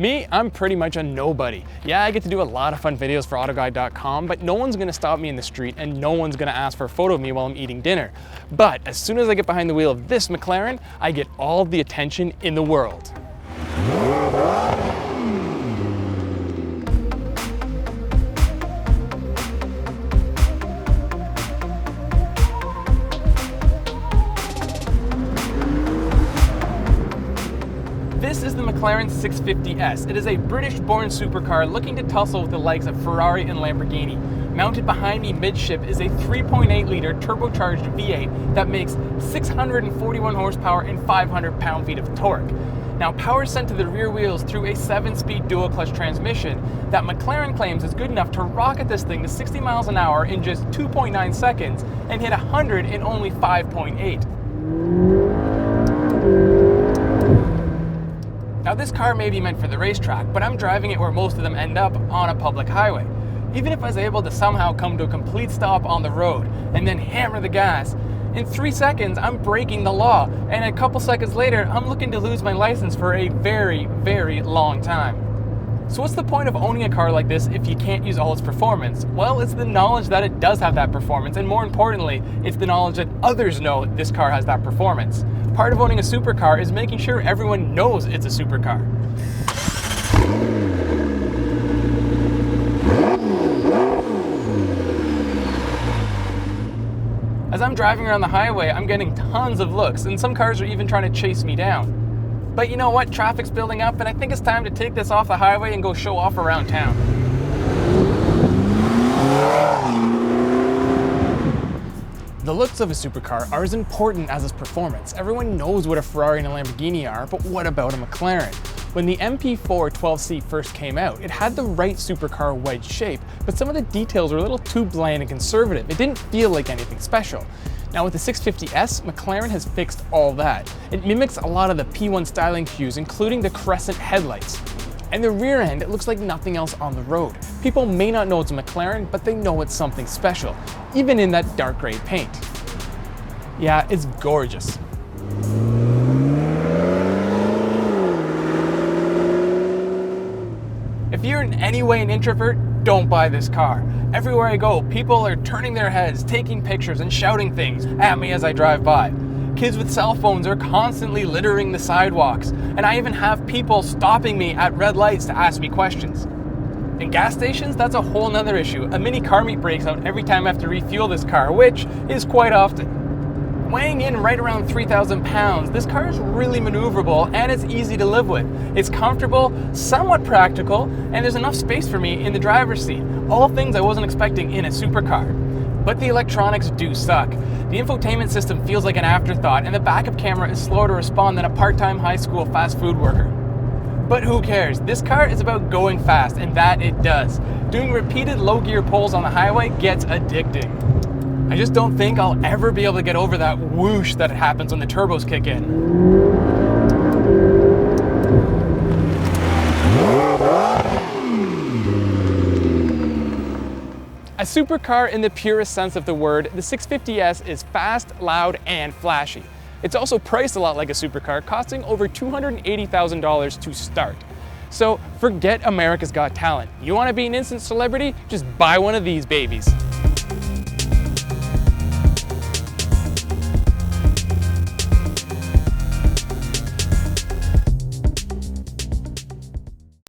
Me, I'm pretty much a nobody. Yeah, I get to do a lot of fun videos for AutoGuide.com, but no one's gonna stop me in the street and no one's gonna ask for a photo of me while I'm eating dinner. But as soon as I get behind the wheel of this McLaren, I get all the attention in the world. This is the McLaren 650S. It is a British-born supercar looking to tussle with the likes of Ferrari and Lamborghini. Mounted behind me midship is a 3.8-liter turbocharged V8 that makes 641 horsepower and 500 pound-feet of torque. Now, power is sent to the rear wheels through a 7-speed dual-clutch transmission that McLaren claims is good enough to rocket this thing to 60 miles an hour in just 2.9 seconds and hit 100 in only 5.8. Now, this car may be meant for the racetrack, but I'm driving it where most of them end up, on a public highway. Even if I was able to somehow come to a complete stop on the road and then hammer the gas, in 3 seconds I'm breaking the law, and a couple seconds later I'm looking to lose my license for a very, very long time. So what's the point of owning a car like this if you can't use all its performance? Well, it's the knowledge that it does have that performance, and more importantly, it's the knowledge that others know this car has that performance. Part of owning a supercar is making sure everyone knows it's a supercar. As I'm driving around the highway, I'm getting tons of looks, and some cars are even trying to chase me down. But you know what? Traffic's building up, and I think it's time to take this off the highway and go show off around town. The looks of a supercar are as important as its performance. Everyone knows what a Ferrari and a Lamborghini are, but what about a McLaren? When the MP4 12C first came out, it had the right supercar wedge shape, but some of the details were a little too bland and conservative. It didn't feel like anything special. Now with the 650S, McLaren has fixed all that. It mimics a lot of the P1 styling cues, including the crescent headlights. And the rear end, it looks like nothing else on the road. People may not know it's a McLaren, but they know it's something special, even in that dark gray paint. Yeah, it's gorgeous. If you're in any way an introvert, don't buy this car. Everywhere I go, people are turning their heads, taking pictures, and shouting things at me as I drive by. Kids with cell phones are constantly littering the sidewalks, and I even have people stopping me at red lights to ask me questions. In gas stations, that's a whole nother issue. A mini car meet breaks out every time I have to refuel this car, which is quite often. Weighing in right around 3,000 pounds, this car is really maneuverable and it's easy to live with. It's comfortable, somewhat practical, and there's enough space for me in the driver's seat. All things I wasn't expecting in a supercar. But the electronics do suck. The infotainment system feels like an afterthought, and the backup camera is slower to respond than a part-time high school fast food worker. But who cares? This car is about going fast, and that it does. Doing repeated low gear pulls on the highway gets addicting. I just don't think I'll ever be able to get over that whoosh that happens when the turbos kick in. A supercar in the purest sense of the word, the 650S is fast, loud, and flashy. It's also priced a lot like a supercar, costing over $280,000 to start. So forget America's Got Talent. You want to be an instant celebrity? Just buy one of these babies.